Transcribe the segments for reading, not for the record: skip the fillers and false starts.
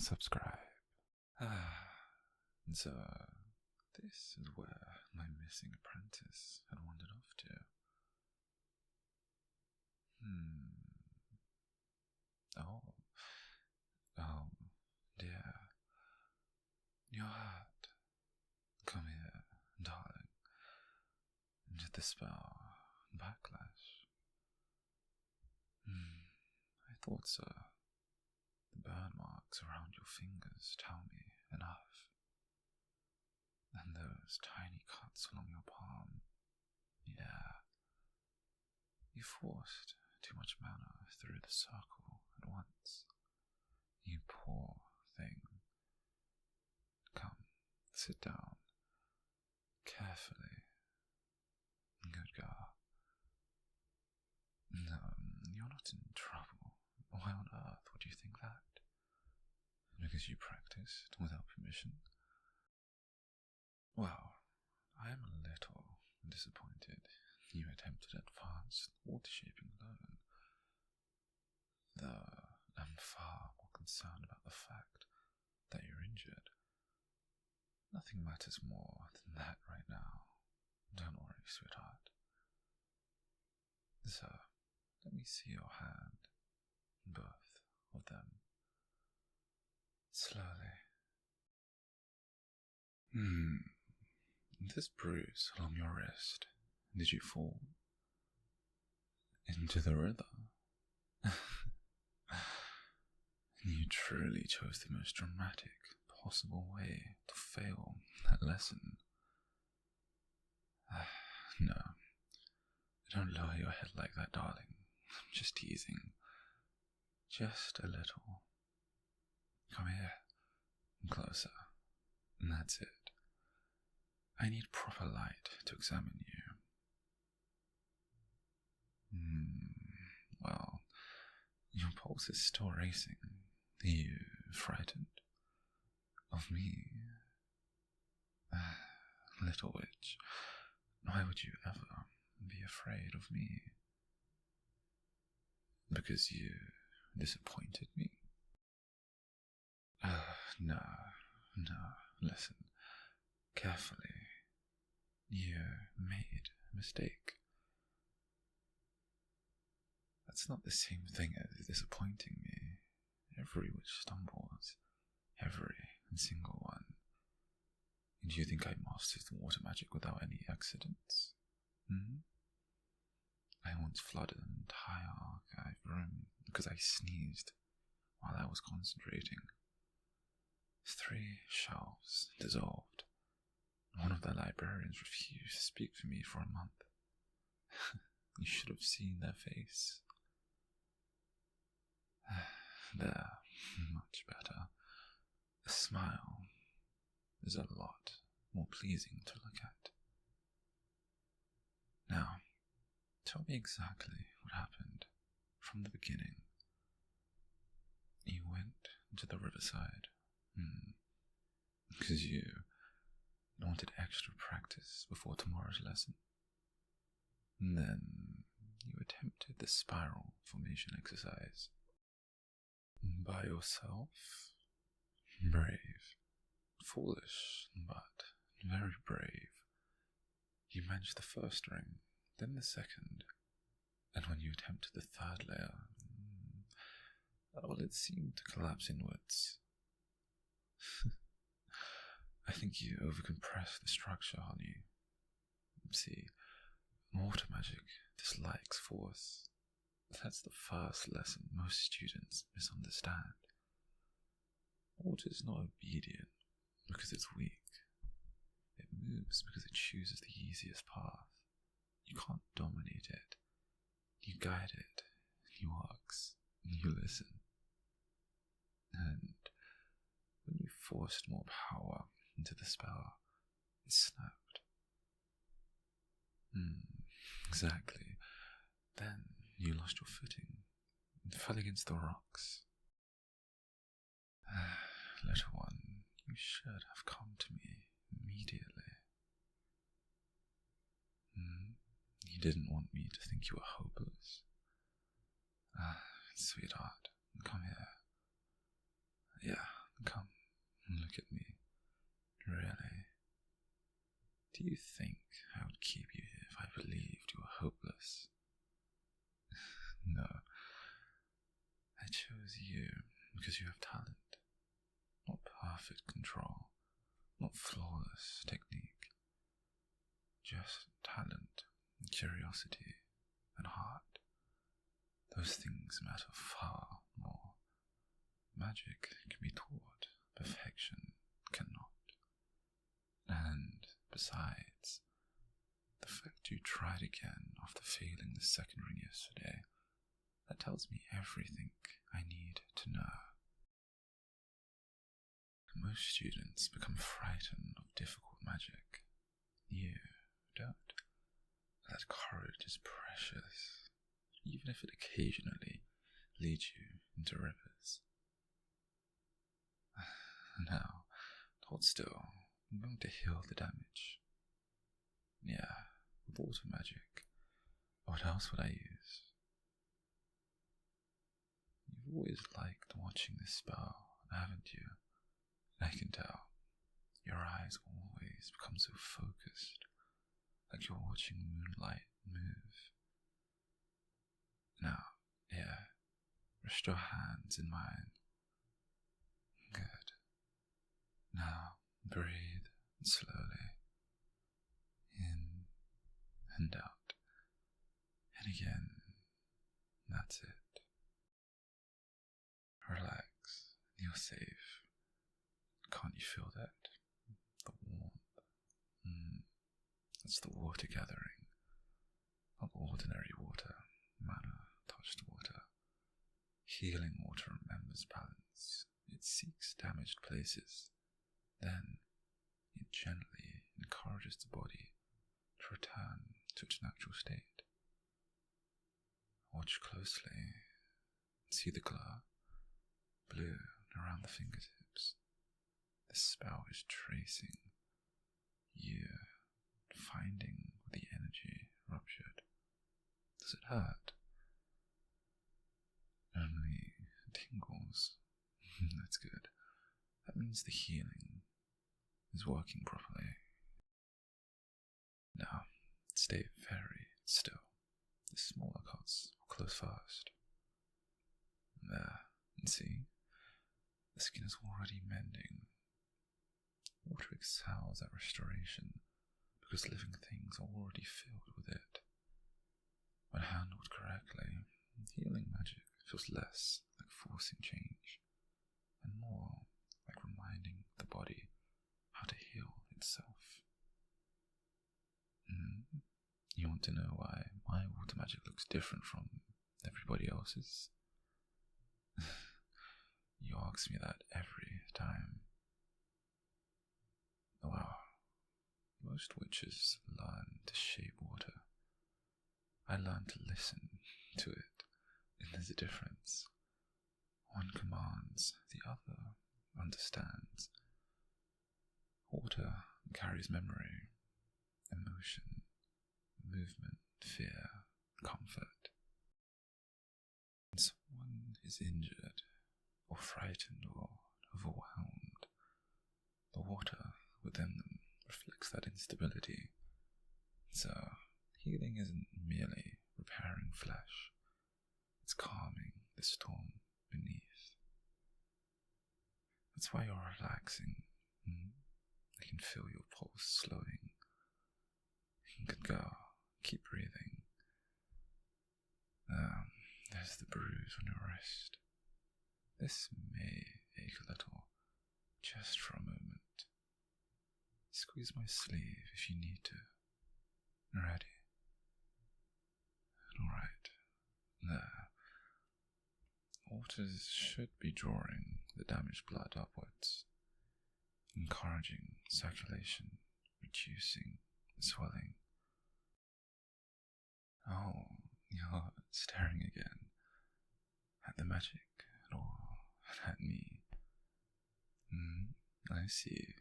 subscribe. So, this is where my missing apprentice had wandered off to. Oh dear. Your heart. Come here, darling. Into the spell and backlash. I thought so. The burn marks around your fingers tell me enough. And those tiny cuts along your palm. Yeah. You forced too much mana through the circle at once. You poor thing. Come, sit down. Carefully. Good girl. No, you're not in trouble. Why on earth would you think that? Because you practiced without permission? Well, I am a little disappointed you attempted advanced water shaping alone. Though I'm far more concerned about the fact that you're injured. Nothing matters more than that right now. Don't worry, sweetheart. So, let me see your hand. Both of them. Slowly. This bruise along your wrist, did you fall into the river? You truly chose the most dramatic possible way to fail that lesson. No, don't lower your head like that, darling. I'm just teasing. Just a little. Come here. Closer. And that's it. I need proper light to examine you. Well, your pulse is still racing. Are you frightened? Of me? Little witch, why would you ever be afraid of me? Because you disappointed me? No, listen, carefully. You made a mistake. That's not the same thing as disappointing me. Every witch stumbles, every single one. And do you think I mastered the water magic without any accidents? I once flooded an entire archive room because I sneezed while I was concentrating. 3 shelves dissolved. One of the librarians refused to speak for me for a month. You should have seen their face. They're much better. A smile is a lot more pleasing to look at. Now, tell me exactly what happened from the beginning. You went to the riverside. Because you wanted extra practice before tomorrow's lesson. And then you attempted the spiral formation exercise. By yourself? Brave. Foolish, but very brave. You managed the first ring, then the second, and when you attempted the third layer, well, it seemed to collapse inwards. I think you overcompressed the structure, honey. See, water magic dislikes force. That's the first lesson most students misunderstand. Water is not obedient because it's weak. It moves because it chooses the easiest path. You can't dominate it. You guide it. You ask. You listen. And when you forced more power into the spell, it snapped. Exactly. Then you lost your footing and fell against the rocks. Little one, you should have come to me immediately. You didn't want me to think you were hopeless. Sweetheart, come here. Yeah, you think I would keep you here if I believed you were hopeless? No. I chose you because you have talent. Not perfect control, not flawless technique. Just talent, curiosity, and heart. Those things matter far more. Magic can be taught, perfection cannot. And besides, the fact you tried again after failing the second ring yesterday, that tells me everything I need to know. Most students become frightened of difficult magic. You don't. That courage is precious, even if it occasionally leads you into rivers. Now, hold still. I'm going to heal the damage. Yeah, with water magic. What else would I use? You've always liked watching this spell, haven't you? I can tell. Your eyes always become so focused, like you're watching moonlight move. Now, here, rest your hands in mine. Good. Now, breathe slowly. In and out. And again. That's it. Relax. You're safe. Can't you feel that? The warmth. That's the water gathering. Not ordinary water. Mana-touched water. Healing water remembers balance. It seeks damaged places. Then, it gently encourages the body to return to its natural state. Watch closely. See the glow. Blue around the fingertips. The spell is tracing you, finding where the energy ruptured. Does it hurt? Only tingles. That's good. That means the healing is working properly. Now, stay very still. The smaller cuts will close first. There, and see, the skin is already mending. Water excels at restoration because living things are already filled with it. When handled correctly, healing magic feels less like forcing change and more like reminding the body how to heal itself. You want to know why my water magic looks different from everybody else's? You ask me that every time. Well, most witches learn to shape water. I learned to listen to it, and there's a difference. One commands, the other understands. Water carries memory, emotion, movement, fear, comfort. When someone is injured, or frightened, or overwhelmed, the water within them reflects that instability. So, healing isn't merely repairing flesh, it's calming the storm beneath. That's why you're relaxing. I can feel your pulse slowing. Good girl, keep breathing. There's the bruise on your wrist. This may ache a little, just for a moment. Squeeze my sleeve if you need to. Ready? Alright. There. Waters should be drawing the damaged blood upwards, encouraging circulation, reducing the swelling. Oh, you're staring again. At the magic, or at me? I see.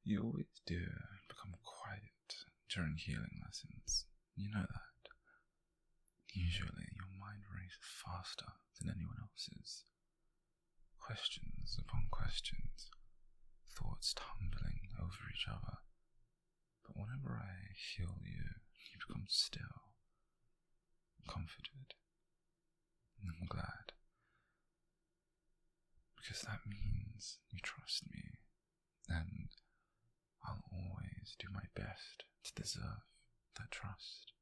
You always do become quiet during healing lessons. You know that. Usually your mind races faster than anyone else's. Questions upon questions, thoughts tumbling over each other, whenever I heal you, you become still, comforted, and I'm glad. Because that means you trust me, and I'll always do my best to deserve that trust.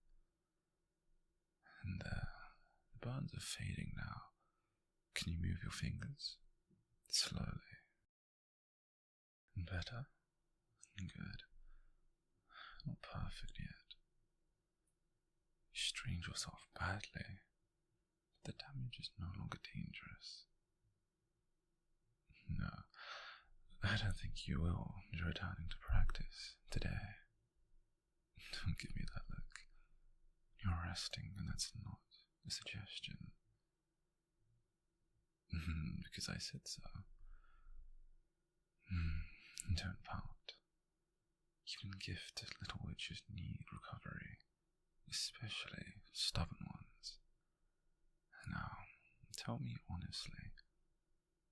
And the burns are fading now. Can you move your fingers? Slowly. Better? Good. Not perfect yet. You strained yourself badly, but the damage is no longer dangerous. No, I don't think you will be returning to practice today. Don't give me that look. You're resting, and that's not a suggestion. Because I said so. Don't pout. Even gifted little witches need recovery, especially stubborn ones. Now, tell me honestly,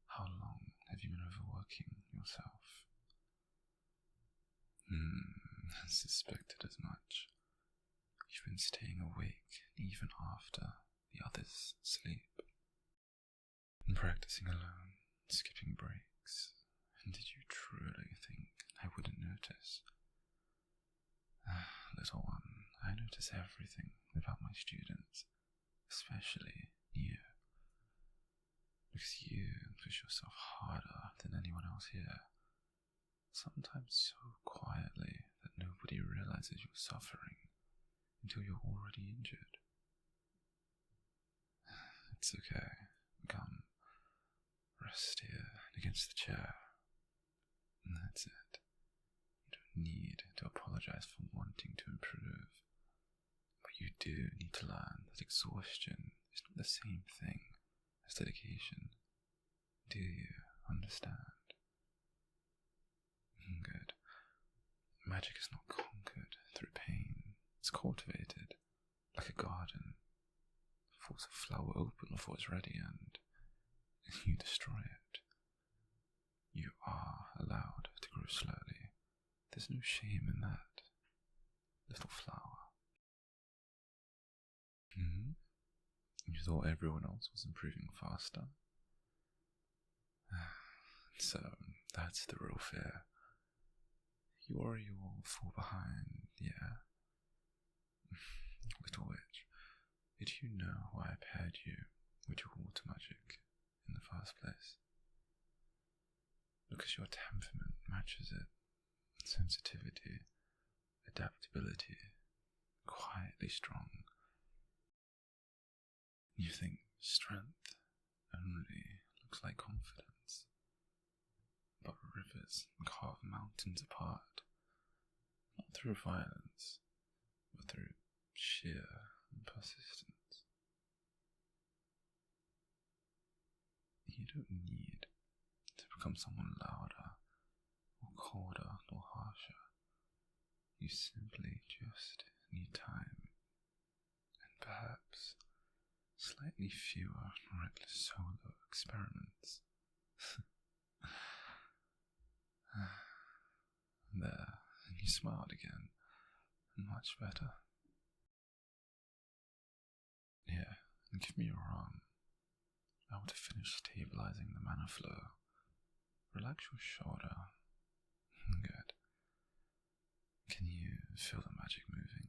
how long have you been overworking yourself? I suspected as much. You've been staying awake even after the others sleep. And practicing alone, skipping breaks. And did you truly think I wouldn't notice? Little one, I notice everything about my students, especially you. Because you push yourself harder than anyone else here. Sometimes so quietly that nobody realizes you're suffering until you're already injured. It's okay. Come, rest here against the chair. And that's it. You don't need to apologize for wanting to improve. But you do need to learn that exhaustion is not the same thing as dedication. Do you understand? Good. Magic is not conquered through pain. It's cultivated like a garden. Force a flower open before it's ready and you destroy it. You are allowed to grow slowly. There's no shame in that, little flower. You thought everyone else was improving faster? So, that's the real fear. You worry you'll fall behind, yeah? Little witch, did you know why I paired you with your water magic in the first place? Because your temperament matches it. Sensitivity, adaptability, quietly strong. You think strength only looks like confidence, but rivers carve mountains apart, not through violence, but through sheer persistence. You don't need to become someone louder, or colder, or harsher. You simply just need time, and perhaps slightly fewer reckless solo experiments. There, and you smiled again. Much better. Here, and give me your arm. I want to finish stabilizing the mana flow. Relax your shoulder. Good. Can you feel the magic moving?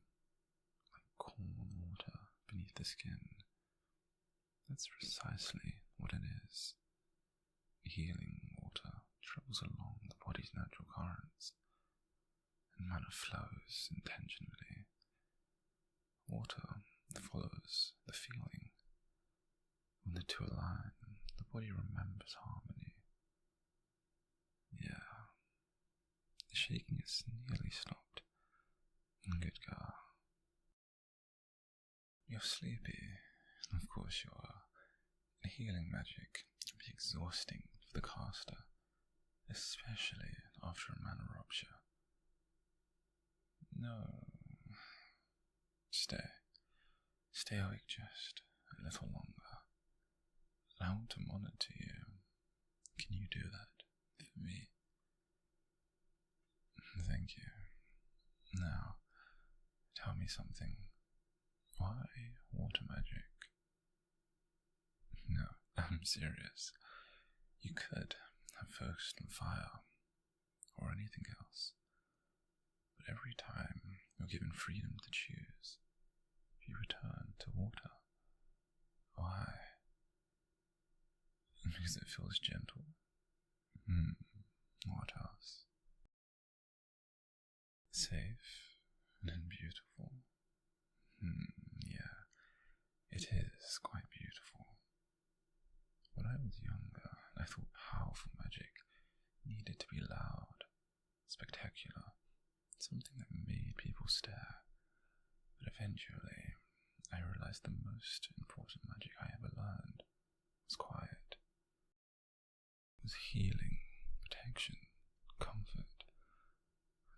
Like cold water beneath the skin. That's precisely what it is. Healing water travels along the body's natural currents, and mana flows intentionally. Water follows the feeling. When the two align, the body remembers harmony. Yeah, the shaking is nearly stopped. Good girl. You're sleepy, and of course you are. Healing magic can be exhausting for the caster, especially after a mana rupture. No. Stay awake just a little longer. I want to monitor you. Can you do that for me? Thank you. Now, me something. Why water magic? No, I'm serious. You could have focused on fire, or anything else. But every time you're given freedom to choose, you return to water. Why? Because it feels gentle. What else? Safe and beautiful. Yeah, it is quite beautiful. When I was younger, I thought powerful magic needed to be loud, spectacular, something that made people stare. But eventually, I realized the most important magic I ever learned was quiet. It was healing, protection, comfort.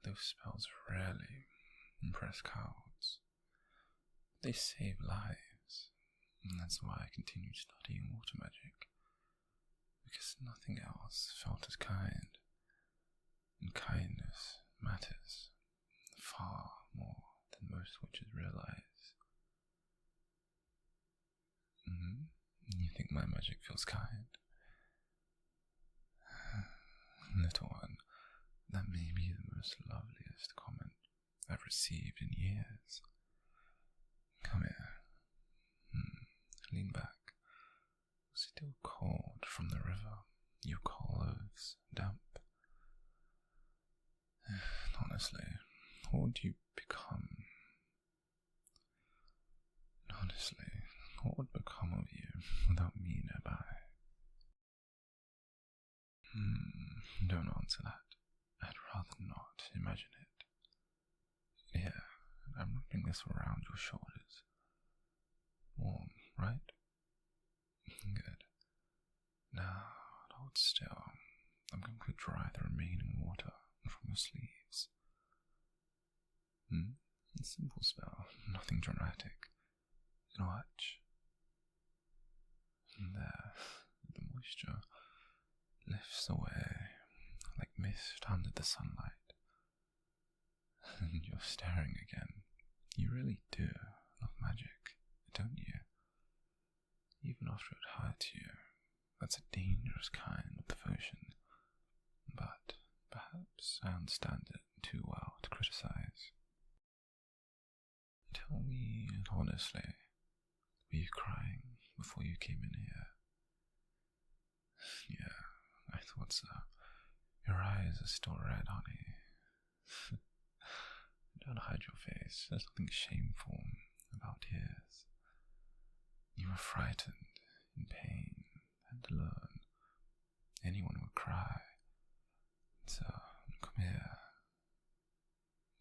Those spells rarely impress cowards. They save lives, and that's why I continued studying water magic, because nothing else felt as kind, and kindness matters far more than most witches realize. You think my magic feels kind? Little one, that may be the most loveliest comment I've received in years. Come here. Lean back. Still cold from the river, your clothes damp. Honestly, what would you become? Honestly, what would become of you without me nearby? Don't answer that. I'd rather not imagine it. Here, I'm wrapping this around your shoulders. Warm, right? Good. Now, hold still. I'm going to dry the remaining water from your sleeves. A simple spell, nothing dramatic. Watch. And there, the moisture lifts away like mist under the sunlight. And you're staring again. You really do love magic, don't you? Even after it hurts you, that's a dangerous kind of devotion. But perhaps I understand it too well to criticize. Tell me honestly, were you crying before you came in here? Yeah, I thought so. Your eyes are still red, honey. Don't hide your face. There's nothing shameful about tears. You were frightened, in pain, and alone. Anyone would cry. So, come here.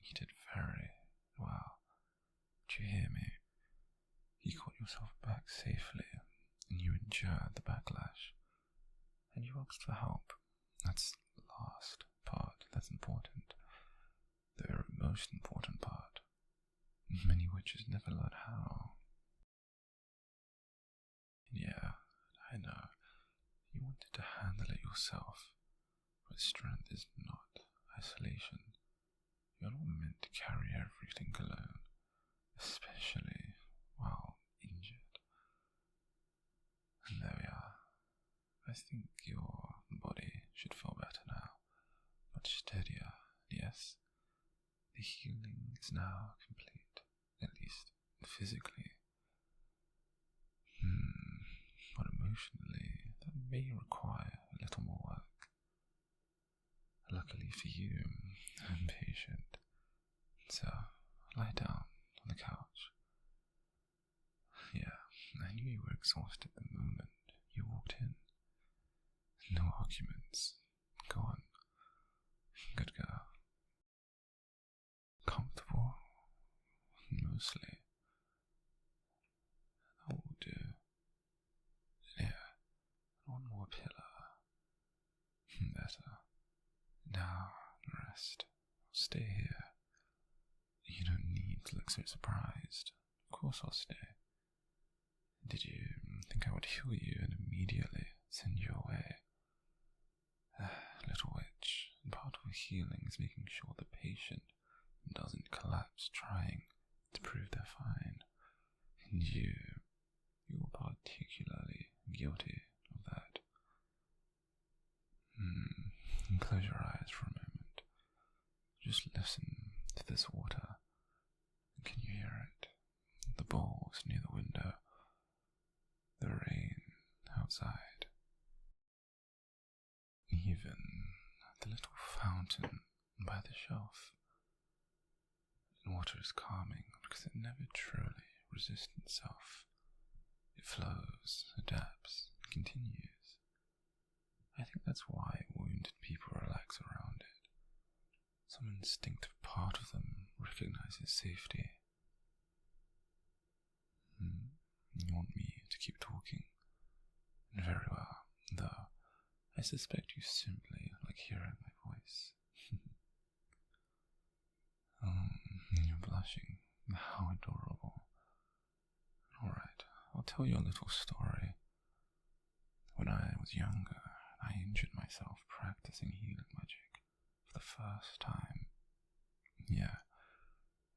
You did very well. Did you hear me? You got yourself back safely, and you endured the backlash. And you asked for help. That's the last part that's important. The very most important part. Many witches never learn how. Yeah, I know. You wanted to handle it yourself, but strength is not isolation. You're not meant to carry everything alone, especially while injured. And there we are. I think your body should feel better now, much steadier, yes? The healing is now complete, at least physically. But emotionally, that may require a little more work. Luckily for you, I'm patient. So, lie down on the couch. Yeah, I knew you were exhausted the moment you walked in. No arguments. Go on. Good girl. Comfortable? Mostly. That will do. Yeah, one more pillow. Better. Now, rest. Stay here. You don't need to look so surprised. Of course I'll stay. Did you think I would heal you and immediately send you away? Little witch, part of healing is making sure the patient doesn't collapse trying to even the little fountain by the shelf. Water is calming because it never truly resists itself. It flows, adapts, and continues. I think that's why wounded people relax around it. Some instinctive part of them recognizes safety. You want me to keep talking? Very well, though I suspect you simply like hearing my voice. You're blushing. How adorable. Alright, I'll tell you a little story. When I was younger, I injured myself practicing healing magic for the first time. Yeah,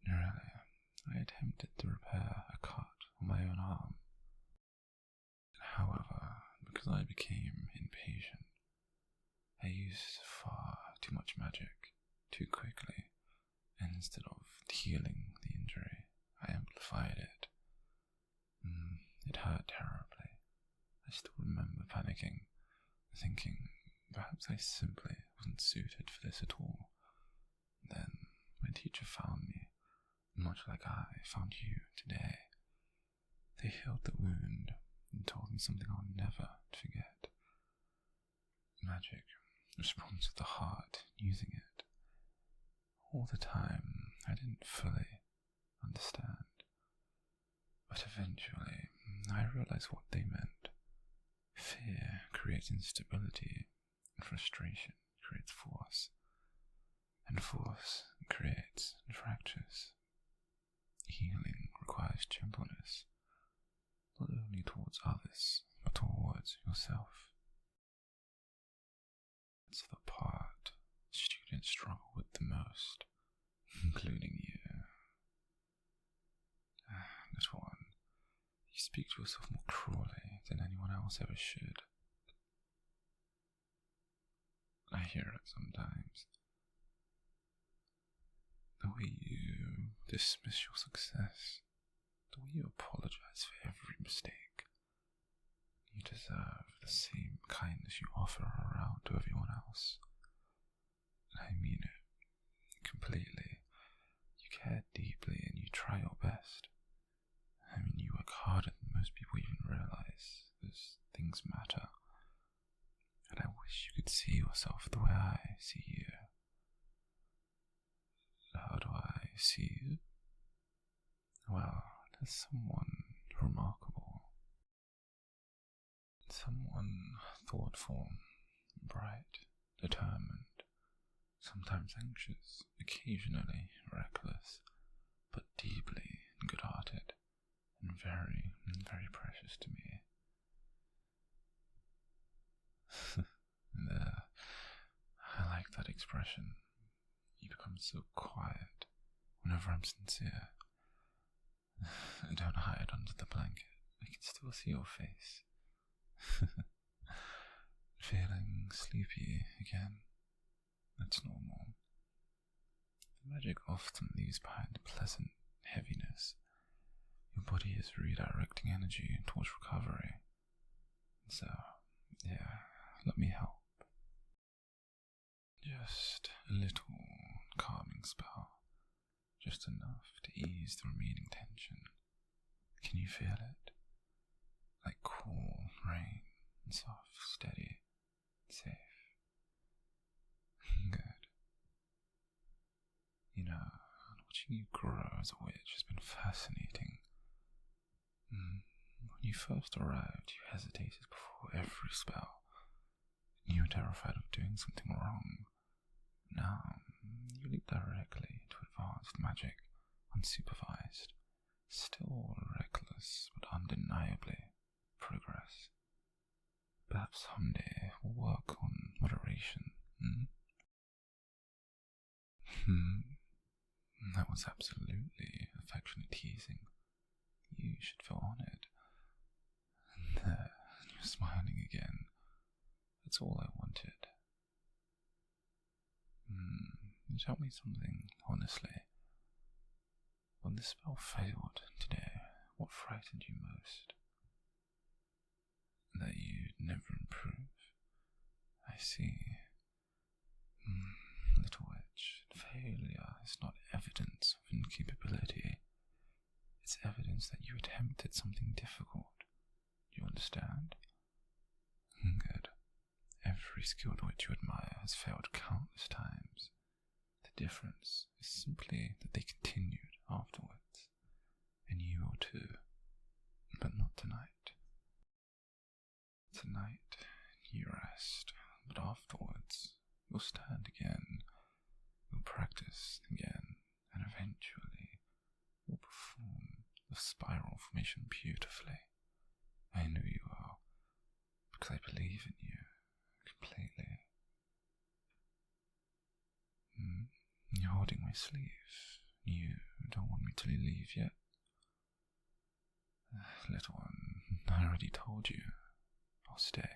really. I attempted to repair a cut on my own arm. However, because I became impatient, I used far too much magic too quickly, and instead of healing the injury, I amplified it. It hurt terribly. I still remember panicking, thinking perhaps I simply wasn't suited for this at all. Then my teacher found me, much like I found you today. They healed the wound and told me something I'll never forget. Magic responds to the heart using it. All the time, I didn't fully understand. But eventually, I realized what they meant. Fear creates instability, and frustration creates force, and force creates fractures. Healing requires gentleness, not only towards others, but towards yourself. It's the part students struggle with the most, including you. Little one, you speak to yourself more cruelly than anyone else ever should. I hear it sometimes. The way you dismiss your success, the way you apologize for every mistake. You deserve the same kindness you offer around to everyone else. I mean it completely. You care deeply and you try your best. I mean, you work harder than most people even realize. Those things matter. And I wish you could see yourself the way I see you. How do I see you? Well, as someone remarkable. Someone thoughtful, bright, determined, sometimes anxious, occasionally reckless, but deeply good-hearted, and very, very precious to me. There, I like that expression. You become so quiet whenever I'm sincere. Don't hide under the blanket. I can still see your face. Feeling sleepy again. That's normal. The magic often leaves behind a pleasant heaviness. Your body is redirecting energy towards recovery. So, yeah, let me help. Just a little calming spell. Just enough to ease the remaining tension. Can you feel it? Like cool rain, soft, steady, safe. Good. You know, watching you grow as a witch has been fascinating. When you first arrived, you hesitated before every spell. You were terrified of doing something wrong. Now, you leap directly into advanced magic, unsupervised. Still reckless, but undeniably progress. Perhaps someday we'll work on moderation. That was absolutely affectionate teasing. You should feel honored. And there, you're smiling again. That's all I wanted. Tell me something, honestly. When the spell failed today, what frightened you most? That you'd never improve. I see. every skilled witch you admire has failed countless times. The difference is simply that they continued afterwards, and you will too, but not tonight. Tonight you rest, but afterwards you'll stand again, you'll practice again, and eventually you'll perform the spiral formation beautifully. I know you will, because I believe in you completely. You're holding my sleeve. You don't want me to leave yet? Little one, I already told you. I'll stay.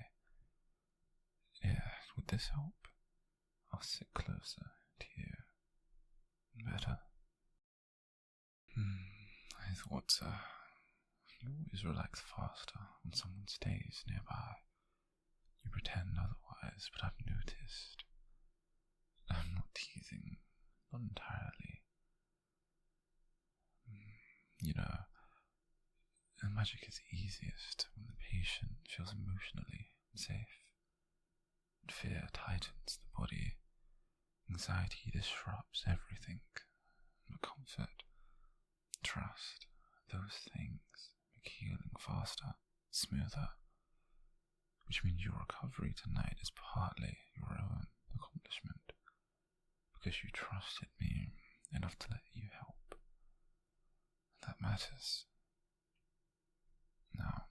Yeah, would this help? I'll sit closer to you. Better? I thought, you always relax faster when someone stays nearby. You pretend otherwise, but I've noticed. I'm not teasing, not entirely. You know, magic is easiest when the patient feels emotionally unsafe. Fear tightens the body, anxiety disrupts everything, but comfort, trust, those things make healing faster, smoother, which means your recovery tonight is partly your own accomplishment, because you trusted me enough to let you help. That matters. Now,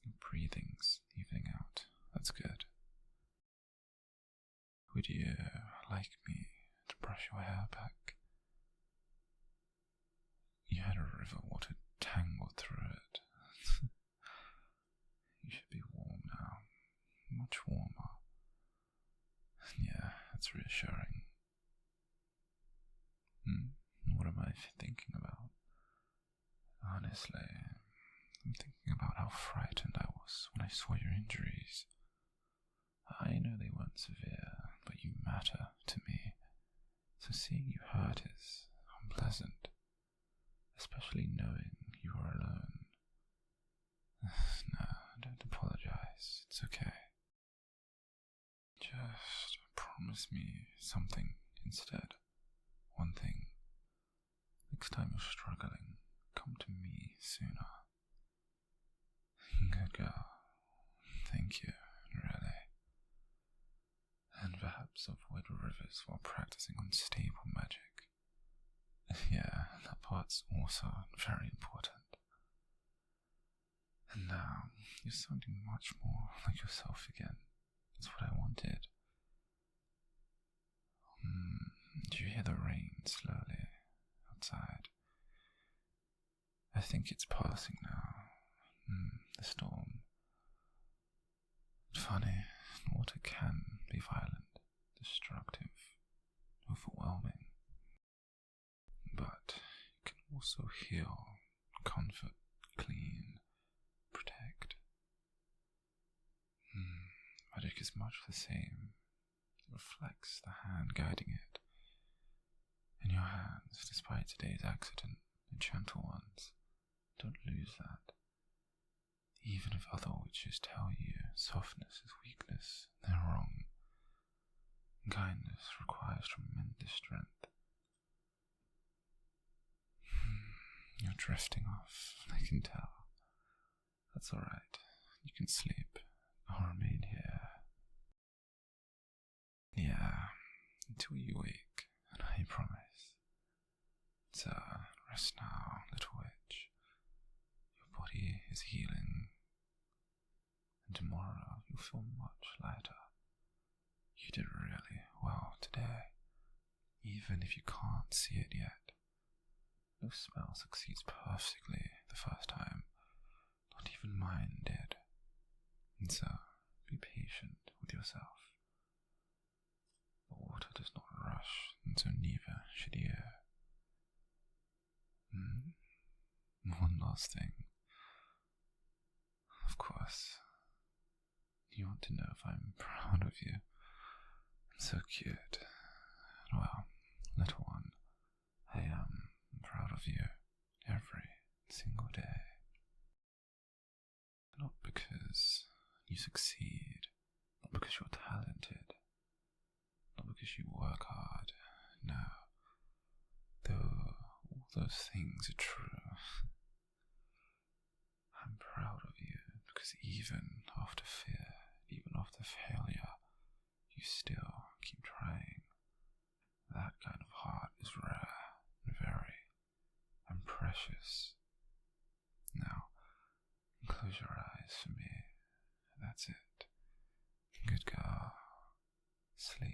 your breathing's evening out. That's good. Would you like me to brush your hair back? You had a river water tangled through it. You should be warm now. Much warmer. Yeah, that's reassuring. What am I thinking about? Honestly, I'm thinking about how frightened I was when I saw your injuries. I know they weren't severe, but you matter to me. So seeing you hurt is unpleasant, especially knowing you are alone. No, don't apologize. It's okay. Just promise me something instead. One thing. Next time you're struggling, come to me sooner. Good girl. Thank you, really. And perhaps avoid rivers while practicing unstable magic. Yeah, that part's also very important. And now, you're sounding much more like yourself again. That's what I wanted. Do you hear the rain slowly outside? I think it's passing now. The storm. Funny, water can be violent, destructive, overwhelming. But it can also heal, comfort, clean, protect. Magic is much the same. It reflects the hand guiding it. In your hands, despite today's accident, the gentle ones. Don't lose that. Even if other witches tell you softness is weakness, they're wrong. Kindness requires tremendous strength. You're drifting off, I can tell. That's alright. You can sleep. I'll remain here. Yeah, until you wake, and I promise. So, rest now, little witch. Your body is healing, and tomorrow you'll feel much lighter. You did really well today, even if you can't see it yet. No spell succeeds perfectly the first time, not even mine did. And so, be patient with yourself. The water does not rush, and so neither should you. One last thing. Of course, you want to know if I'm proud of you. So cute. Well, little one, I am proud of you every single day. Not because you succeed, not because you're talented, not because you work hard. No, though all those things are true. I'm proud of you because even after fear, even after failure, you still keep trying. That kind of heart is rare and very and precious. Now, close your eyes for me. That's it. Good girl. Sleep.